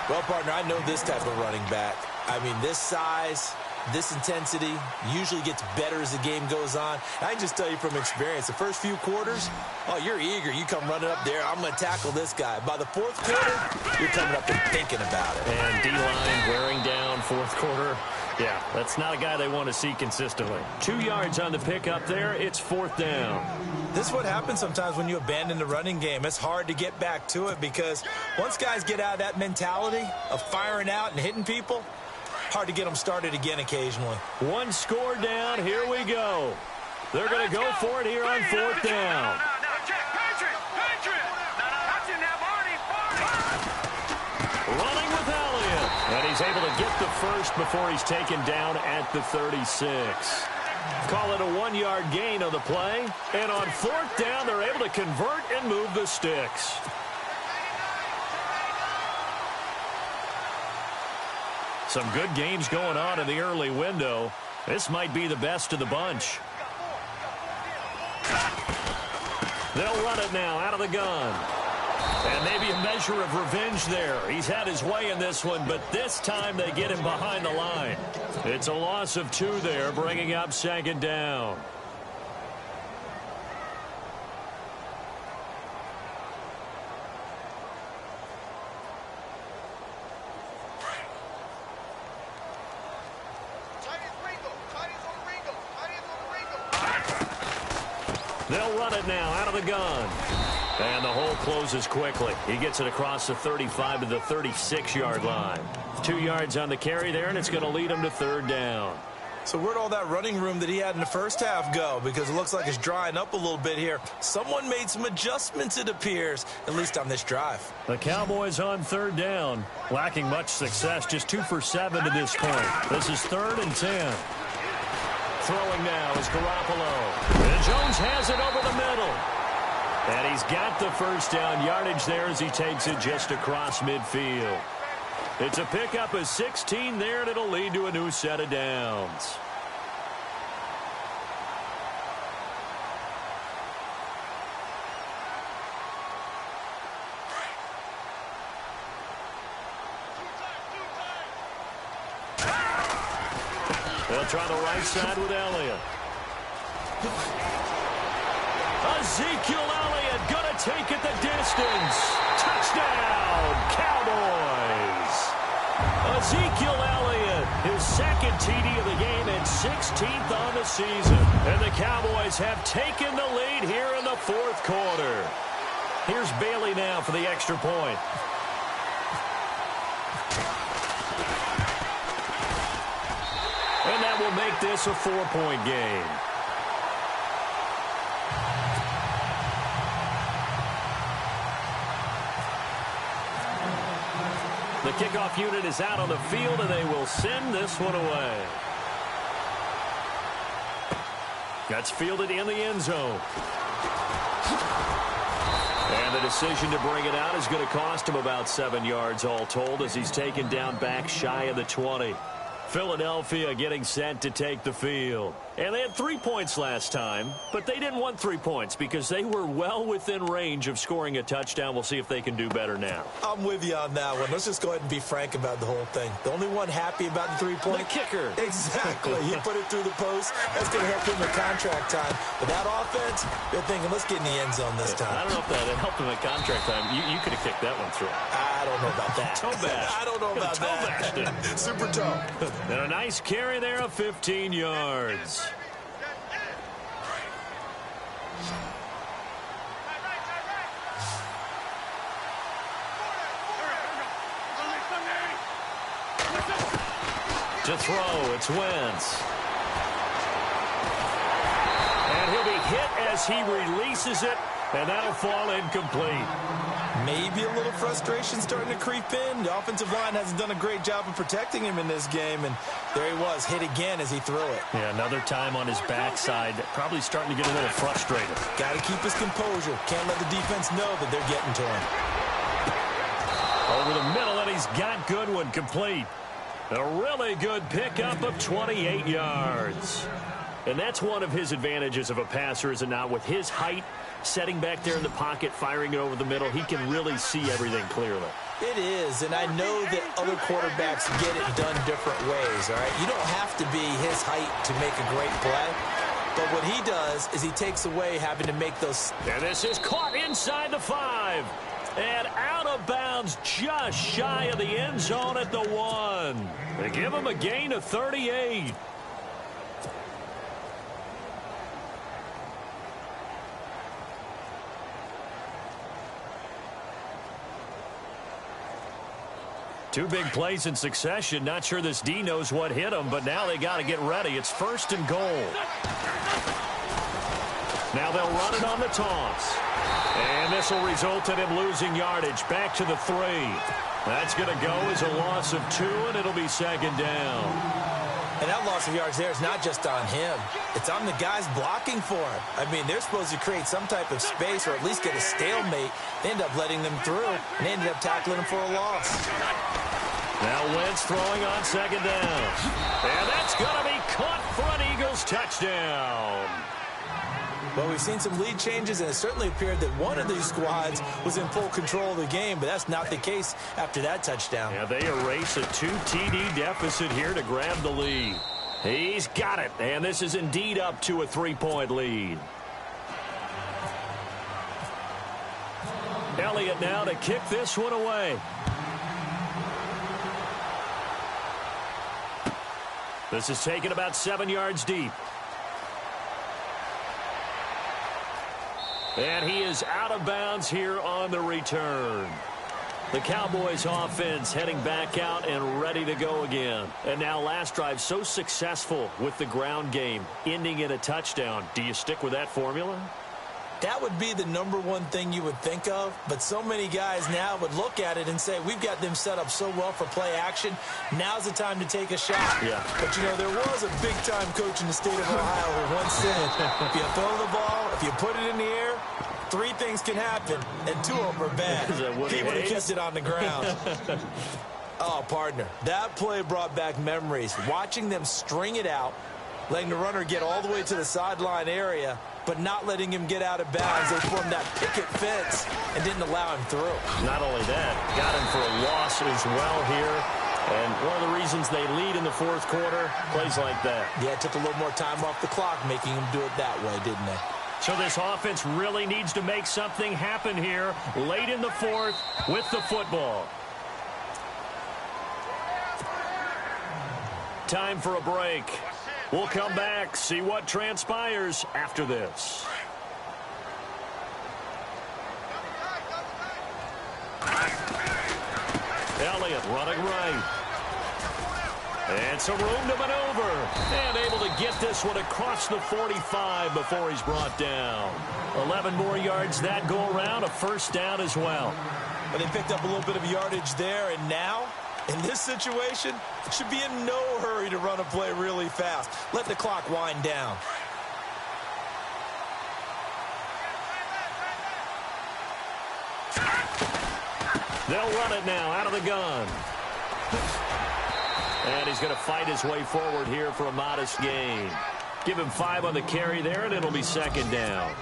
Well, partner, I know this type of running back. I mean, this size, This intensity usually gets better as the game goes on. I can just tell you from experience, the first few quarters, oh, you're eager. You come running up there, I'm going to tackle this guy. By the fourth quarter, you're coming up and thinking about it. And D-line wearing down fourth quarter. Yeah, that's not a guy they want to see consistently. 2 yards on the pickup there. It's fourth down. This is what happens sometimes when you abandon the running game. It's hard to get back to it because once guys get out of that mentality of firing out and hitting people, hard to get them started again occasionally. One score down. Here we go. They're going to go for it here on fourth down. Running with Elliott. And he's able to get the first before he's taken down at the 36. Call it a 1-yard gain on the play. And on fourth down, they're able to convert and move the sticks. Some good games going on in the early window. This might be the best of the bunch. They'll run it now out of the gun. And maybe a measure of revenge there. He's had his way in this one, but this time they get him behind the line. It's a loss of 2 there, bringing up second down. They'll run it now out of the gun. And the hole closes quickly. He gets it across the 35 to the 36-yard line. 2 yards on the carry there, and it's going to lead him to third down. So where'd all that running room that he had in the first half go? Because it looks like it's drying up a little bit here. Someone made some adjustments, it appears, at least on this drive. The Cowboys on third down, lacking much success, just 2 for 7 to this point. This is 3rd and 10. Throwing now is Garoppolo. And Jones has it over the middle. And he's got the first down yardage there as he takes it just across midfield. It's a pickup of 16 there, and it'll lead to a new set of downs. They'll try the right side with Elliott. Ezekiel Elliott going to take it the distance. Touchdown, Cowboys. Ezekiel Elliott, his second TD of the game and 16th on the season. And the Cowboys have taken the lead here in the fourth quarter. Here's Bailey now for the extra point. And that will make this a 4-point game. The kickoff unit is out on the field, and they will send this one away. That's fielded in the end zone. And the decision to bring it out is going to cost him about 7 yards all told as he's taken down back shy of the 20. Philadelphia getting set to take the field. And they had 3 points last time, but they didn't want 3 points because they were well within range of scoring a touchdown. We'll see if they can do better now. I'm with you on that one. Let's just go ahead and be frank about the whole thing. The only one happy about the 3-point? The kicker. Exactly. He put it through the post. That's going to help him in contract time. But that offense, they're thinking, let's get in the end zone this time. I don't know if that helped him at contract time. You could have kicked that one through. I don't know about that. Toe bash. I don't know about toe that. Bashed it. Super toe. And a nice carry there of 15 yards. To throw, it's Wentz. And he'll be hit as he releases it, and that'll fall incomplete. Maybe a little frustration starting to creep in. The offensive line hasn't done a great job of protecting him in this game, and there he was, hit again as he threw it. Yeah, another time on his backside, probably starting to get a little frustrated. Got to keep his composure. Can't let the defense know that they're getting to him. Over the middle, and he's got Goodwin complete. A really good pickup of 28 yards. And that's one of his advantages of a passer, is it not? With his height, setting back there in the pocket, firing it over the middle, he can really see everything clearly. It is, and I know that other quarterbacks get it done different ways, all right? You don't have to be his height to make a great play, but what he does is he takes away having to make those. And this is caught inside the 5. And out of bounds just shy of the end zone at the 1. They give him a gain of 38. Two big plays in succession. Not sure this D knows what hit him, but now they got to get ready. It's 1st and goal. Now they'll run it on the toss. And this will result in him losing yardage. Back to the 3. That's going to go as a loss of 2, and it'll be 2nd down. And that loss of yards there is not just on him. It's on the guys blocking for him. I mean, they're supposed to create some type of space or at least get a stalemate. They end up letting them through, and they ended up tackling them for a loss. Now Wentz throwing on 2nd down. And that's going to be caught for an Eagles touchdown. Well, we've seen some lead changes, and it certainly appeared that one of these squads was in full control of the game, but that's not the case after that touchdown. Yeah, they erase a 2 TD deficit here to grab the lead. He's got it, and this is indeed up to a 3-point lead. Elliott now to kick this one away. This is taken about 7 yards deep. And he is out of bounds here on the return. The Cowboys offense heading back out and ready to go again. And now last drive so successful with the ground game, ending in a touchdown. Do you stick with that formula? That would be the #1 thing you would think of, but so many guys now would look at it and say, we've got them set up so well for play action, now's the time to take a shot. Yeah. But, you know, there was a big-time coach in the state of Ohio who once said, if you throw the ball, if you put it in the air, 3 things can happen, and 2 of them are bad. He would have kept it on the ground. Oh, partner, that play brought back memories. Watching them string it out, letting the runner get all the way to the sideline area, but not letting him get out of bounds. They formed that picket fence and didn't allow him through. Not only that, got him for a loss as well here. And one of the reasons they lead in the 4th quarter, plays like that. Yeah, it took a little more time off the clock, making him do it that way, didn't they? So this offense really needs to make something happen here late in the 4th with the football. Time for a break. We'll come back, see what transpires after this. Elliott running right. And some room to maneuver. And able to get this one across the 45 before he's brought down. 11 more yards that go around, a 1st down as well. But they picked up a little bit of yardage there, and now, in this situation, should be in no hurry to run a play really fast. Let the clock wind down. They'll run it now out of the gun. And he's going to fight his way forward here for a modest gain. Give him 5 on the carry there, and it'll be 2nd down.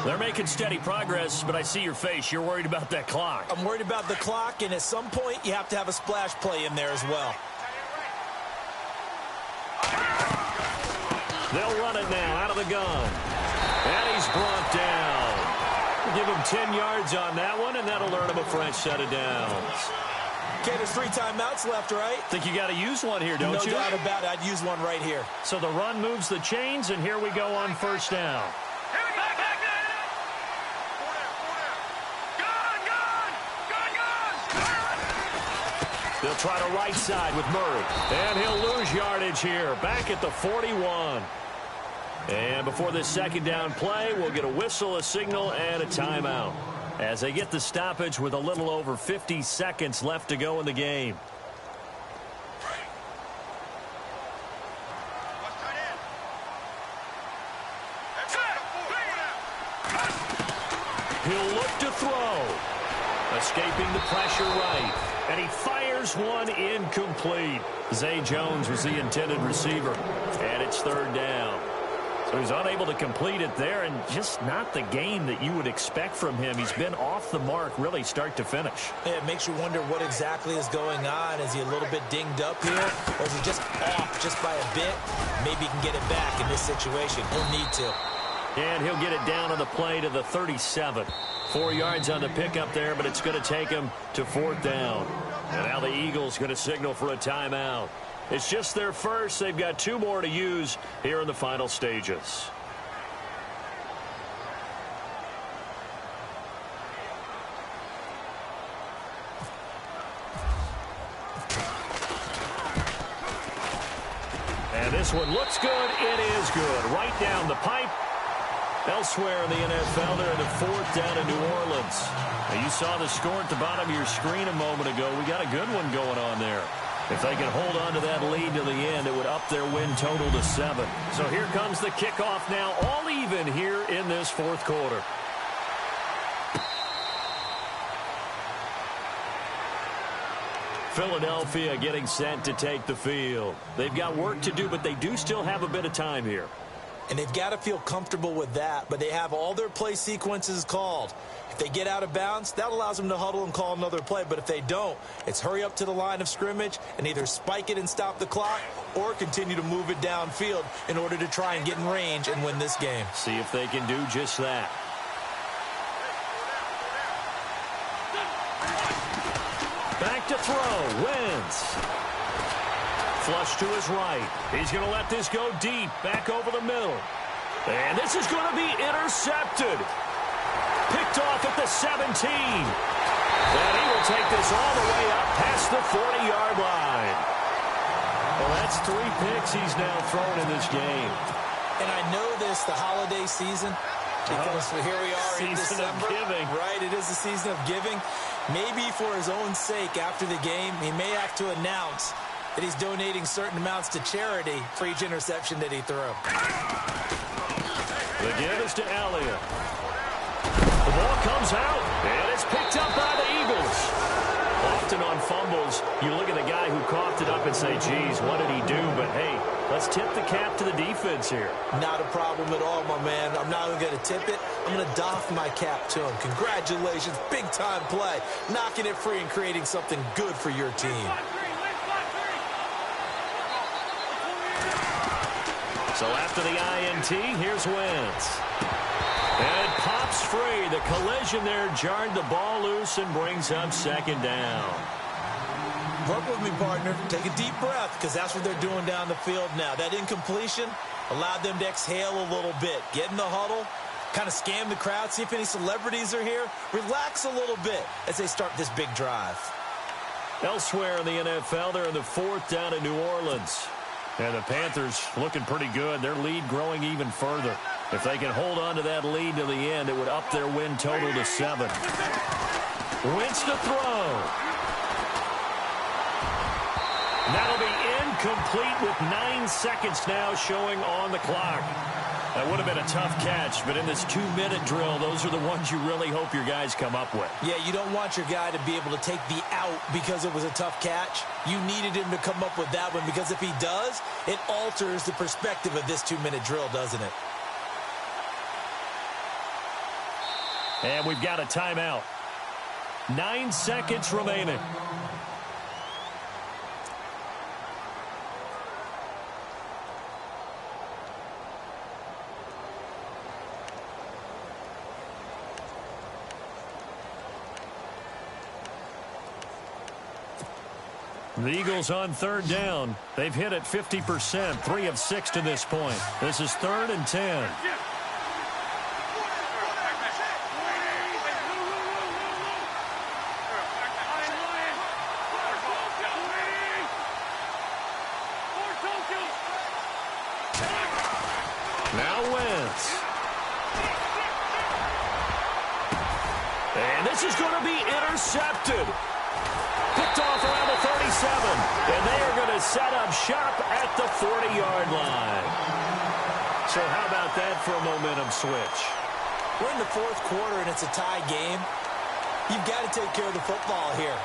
They're making steady progress, but I see your face. You're worried about that clock. I'm worried about the clock, and at some point, you have to have a splash play in there as well. They'll run it now out of the gun. And he's brought down. Give him 10 yards on that one, and that'll earn him a fresh set of downs. Okay, there's 3 timeouts left, right? Think you got to use one here, don't you? No doubt about it. I'd use one right here. So the run moves the chains, and here we go on 1st down. They'll try to right side with Murray. And he'll lose yardage here. Back at the 41. And before this 2nd down play, we'll get a whistle, a signal, and a timeout. As they get the stoppage with a little over 50 seconds left to go in the game. He'll look to throw. Escaping the pressure right. And he fires one incomplete. Zay Jones was the intended receiver. And it's 3rd down. So he's unable to complete it there, and just not the game that you would expect from him. He's been off the mark really start to finish. Yeah, it makes you wonder what exactly is going on. Is he a little bit dinged up here, or is he just off just by a bit? Maybe he can get it back in this situation. He'll need to. And he'll get it down on the play to the 37. 4 yards on the pickup there, but it's going to take him to 4th down. And now the Eagles going to signal for a timeout. It's just their first. They've got 2 more to use here in the final stages. And this one looks good. It is good. Right down the pipe. Elsewhere in the NFL, they're in the 4th down in New Orleans. Now, you saw the score at the bottom of your screen a moment ago. We got a good one going on there. If they can hold on to that lead to the end, it would up their win total to 7. So here comes the kickoff now, all even here in this 4th quarter. Philadelphia getting set to take the field. They've got work to do, but they do still have a bit of time here. And they've got to feel comfortable with that, but they have all their play sequences called. If they get out of bounds, that allows them to huddle and call another play. But if they don't, it's hurry up to the line of scrimmage and either spike it and stop the clock or continue to move it downfield in order to try and get in range and win this game. See if they can do just that. Back to throw. Wentz. Flush to his right. He's going to let this go deep. Back over the middle. And this is going to be intercepted. Picked off at the 17. And he will take this all the way up past the 40-yard line. Well, that's 3 picks he's now thrown in this game. And I know this, the holiday season, because here we are in December. Season of giving. Right, it is the season of giving. Maybe for his own sake after the game, he may have to announce that he's donating certain amounts to charity for each interception that he threw. The give is to Elliott. The ball comes out, and it's picked up by the Eagles. Often on fumbles, you look at the guy who coughed it up and say, geez, what did he do? But, hey, let's tip the cap to the defense here. Not a problem at all, my man. I'm not even going to tip it. I'm going to doff my cap to him. Congratulations, big-time play. Knocking it free and creating something good for your team. So after the INT, here's Wentz. And it pops free. The collision there jarred the ball loose and brings up 2nd down. Work with me, partner. Take a deep breath, because that's what they're doing down the field now. That incompletion allowed them to exhale a little bit. Get in the huddle, kind of scan the crowd, see if any celebrities are here. Relax a little bit as they start this big drive. Elsewhere in the NFL, they're in the 4th down in New Orleans. And the Panthers looking pretty good. Their lead growing even further. If they can hold on to that lead to the end, it would up their win total to 7. Wentz to throw. That'll be incomplete with 9 seconds now showing on the clock. That would have been a tough catch, but in this 2-minute drill, those are the ones you really hope your guys come up with. Yeah, you don't want your guy to be able to take the out because it was a tough catch. You needed him to come up with that one, because if he does, it alters the perspective of this 2-minute drill, doesn't it? And we've got a timeout. 9 seconds remaining. The Eagles on 3rd down. They've hit it 50%, 3 of 6 to this point. This is 3rd and 10. Now Wentz. And this is going to be intercepted. Picked off around the 37. And they are going to set up shop at the 40-yard line. So how about that for a momentum switch? We're in the 4th quarter, and it's a tie game. You've got to take care of the football here.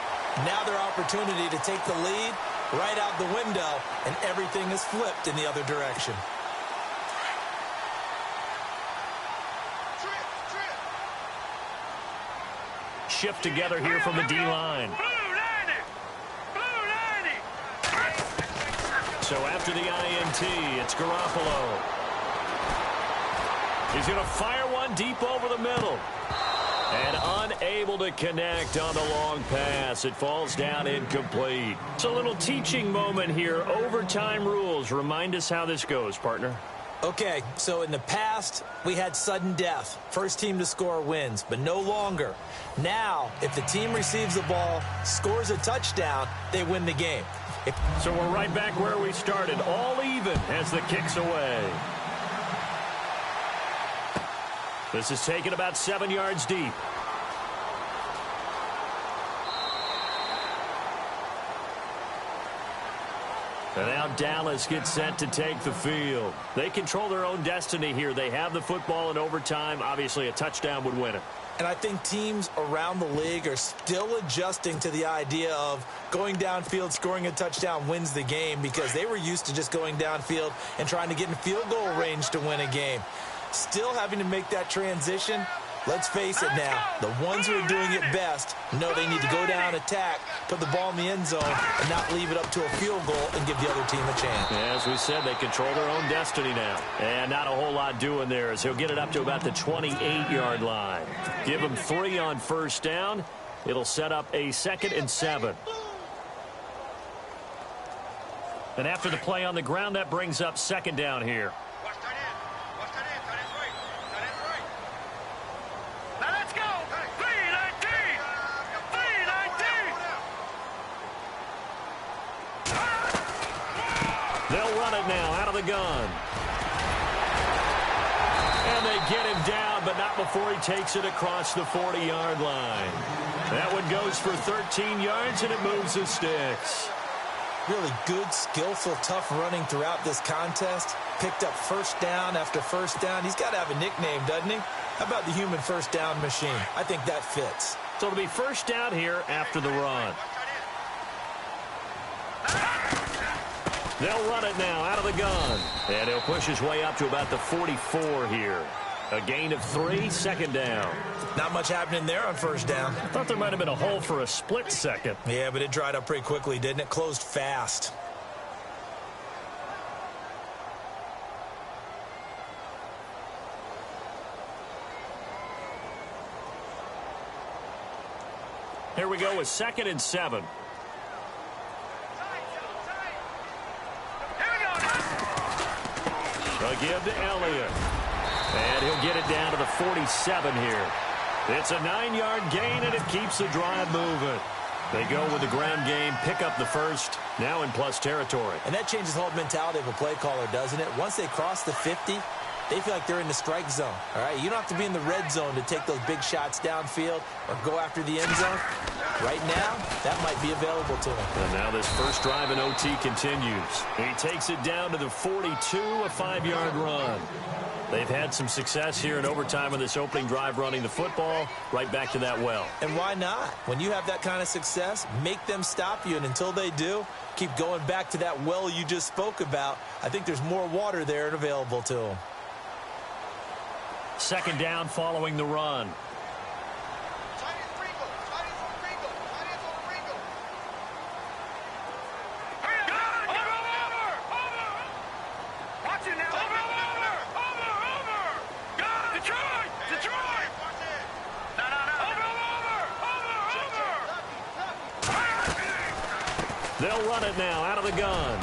Now their opportunity to take the lead right out the window, and everything is flipped in the other direction. shift together here from the D-line. So after the INT, it's Garoppolo. He's going to fire one deep over the middle. And unable to connect on the long pass. It falls down incomplete. It's a little teaching moment here. Overtime rules. Remind us how this goes, partner. Okay, so in the past, we had sudden death. First team to score wins, but no longer. Now, if the team receives the ball, scores a touchdown, they win the game. So we're right back where we started. All even as the kick's away. This is taken about 7 yards deep. And now Dallas gets set to take the field. They control their own destiny here. They have the football in overtime. Obviously, a touchdown would win it. And I think teams around the league are still adjusting to the idea of going downfield, scoring a touchdown wins the game, because they were used to just going downfield and trying to get in field goal range to win a game. Still having to make that transition. Let's face it now, the ones who are doing it best know they need to go down, attack, put the ball in the end zone, and not leave it up to a field goal and give the other team a chance. As we said, they control their own destiny now. And not a whole lot doing there as he'll get it up to about the 28-yard line. Give him 3 on first down. It'll set up a 2nd and 7. And after the play on the ground, that brings up 2nd down here. They'll run it now out of the gun. And they get him down, but not before he takes it across the 40-yard line. That one goes for 13 yards, and it moves the sticks. Really good, skillful, tough running throughout this contest. Picked up first down after first down. He's got to have a nickname, doesn't he? How about the human first down machine? I think that fits. So it'll be first down here after the run. They'll run it now out of the gun. And he'll push his way up to about the 44 here. A gain of 3, 2nd down. Not much happening there on first down. I thought there might have been a hole for a split second. Yeah, but it dried up pretty quickly, didn't it? Closed fast. Here we go with 2nd and 7. Again to Elliott. And he'll get it down to the 47 here. It's a 9-yard gain, and it keeps the drive moving. They go with the ground game, pick up the first, now in plus territory. And that changes the whole mentality of a play caller, doesn't it? Once they cross the 50, they feel like they're in the strike zone. All right, you don't have to be in the red zone to take those big shots downfield or go after the end zone. Right now, that might be available to him. And now this first drive in OT continues. He takes it down to the 42, a 5-yard run. They've had some success here in overtime on this opening drive running the football right back to that well. And why not? When you have that kind of success, make them stop you, and until they do, keep going back to that well you just spoke about. I think there's more water there and available to them. 2nd down following the run. They'll run it now out of the gun.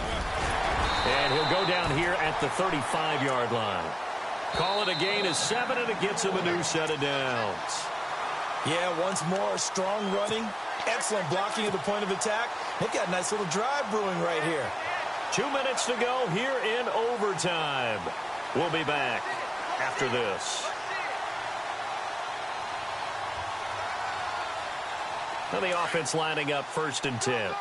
And he'll go down here at the 35-yard line. Call it a gain of 7, and it gets him a new set of downs. Yeah, once more, strong running, excellent blocking at the point of attack. They've got a nice little drive brewing right here. 2 minutes to go here in overtime. We'll be back after this. Now the offense lining up 1st and 10.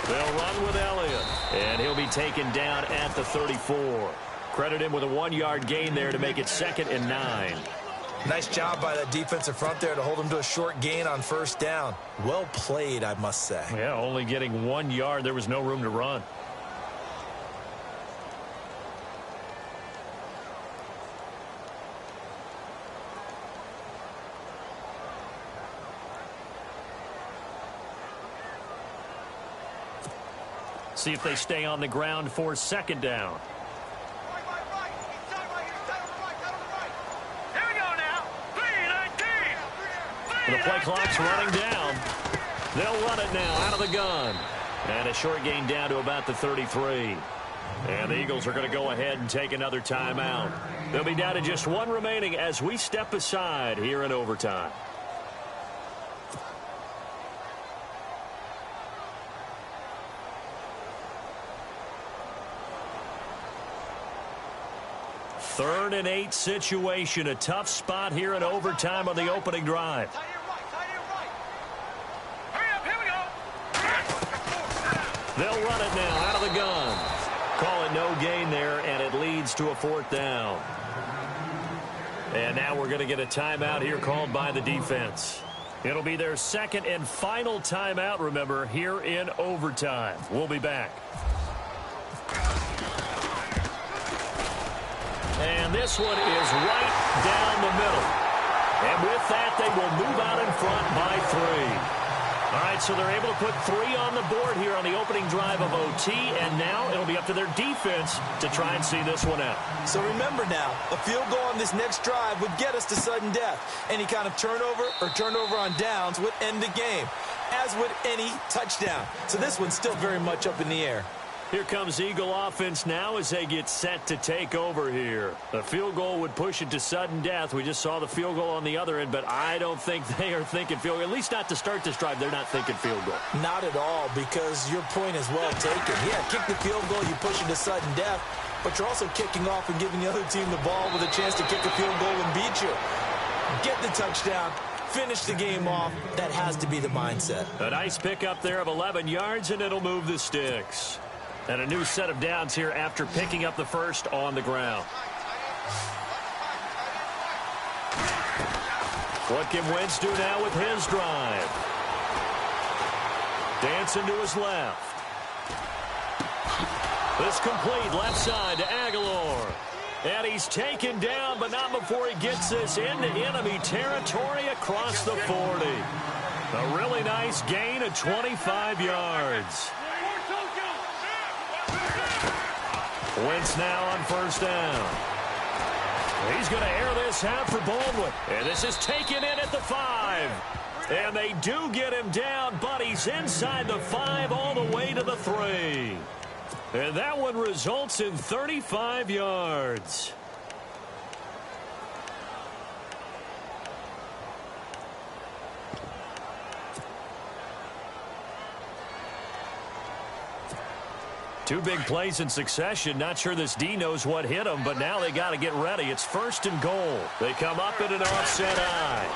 They'll run with Elliott, and he'll be taken down at the 34. Credit him with a 1-yard gain there to make it 2nd and 9. Nice job by that defensive front there to hold him to a short gain on first down. Well played, I must say. Yeah, only getting 1 yard. There was no room to run. See if they stay on the ground for second down. The play clock's running down. They'll run it now out of the gun. And a short gain down to about the 33. And the Eagles are going to go ahead and take another timeout. They'll be down to just one remaining as we step aside here in overtime. Third and 8 situation. A tough spot here in overtime on the opening drive. They'll run it now out of the gun. Call it no gain there, and it leads to a fourth down. And now we're going to get a timeout here called by the defense. It'll be their second and final timeout, remember, here in overtime. We'll be back. And this one is right down the middle. And with that, they will move out in front by 3. All right, so they're able to put 3 on the board here on the opening drive of OT, and now it'll be up to their defense to try and see this one out. So remember now, a field goal on this next drive would get us to sudden death. Any kind of turnover or turnover on downs would end the game, as would any touchdown. So this one's still very much up in the air. Here comes Eagle offense now as they get set to take over here. A field goal would push it to sudden death. We just saw the field goal on the other end, but I don't think they are thinking field goal. At least not to start this drive. They're not thinking field goal. Not at all, because your point is well taken. Yeah, kick the field goal, you push it to sudden death, but you're also kicking off and giving the other team the ball with a chance to kick a field goal and beat you. Get the touchdown. Finish the game off. That has to be the mindset. A nice pickup there of 11 yards, and it'll move the sticks. And a new set of downs here after picking up the first on the ground. What can Wentz do now with his drive? Dancing to his left. This complete left side to Aguilar. And he's taken down, but not before he gets this into enemy territory across the 40. A really nice gain of 25 yards. Wentz now on first down. He's going to air this out for Baldwin. And this is taken in at the 5. And they do get him down, but he's inside the 5 all the way to the 3. And that one results in 35 yards. Two big plays in succession. Not sure this D knows what hit him, but now they got to get ready. It's first and goal. They come up in an offset eye.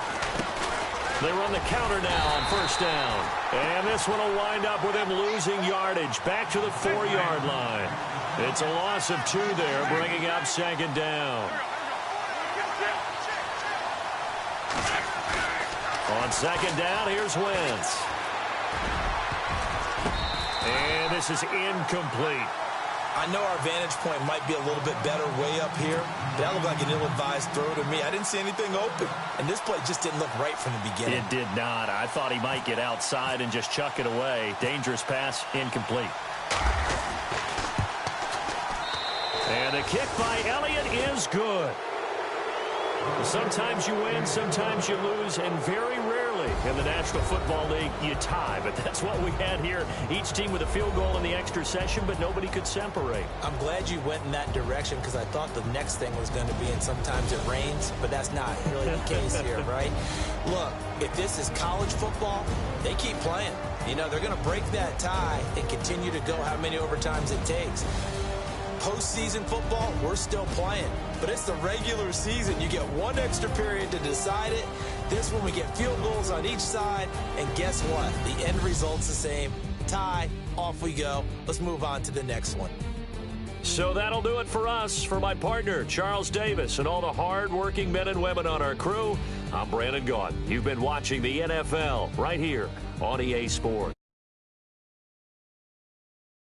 They run the counter now on first down. And this one will wind up with him losing yardage back to the 4-yard line. It's a loss of 2 there, bringing up second down. On second down, here's Wentz. And this is incomplete. I know our vantage point might be a little bit better way up here, but that looked like an ill-advised throw to me. I didn't see anything open, and this play just didn't look right from the beginning. It did not. I thought he might get outside and just chuck it away. Dangerous pass, incomplete. And a kick by Elliott is good. Sometimes you win, sometimes you lose, and very rarely in the National Football League you tie. But that's what we had here. Each team with a field goal in the extra session, but nobody could separate. I'm glad you went in that direction because I thought the next thing was going to be, and sometimes it rains, but that's not really the case here, right? Look, if this is college football, they keep playing. You know, they're going to break that tie and continue to go how many overtimes it takes. Postseason football, we're still playing. But it's the regular season. You get one extra period to decide it. This one, we get field goals on each side. And guess what? The end result's the same. Tie, off we go. Let's move on to the next one. So that'll do it for us. For my partner, Charles Davis, and all the hard-working men and women on our crew, I'm Brandon Gaudin. You've been watching the NFL right here on EA Sports.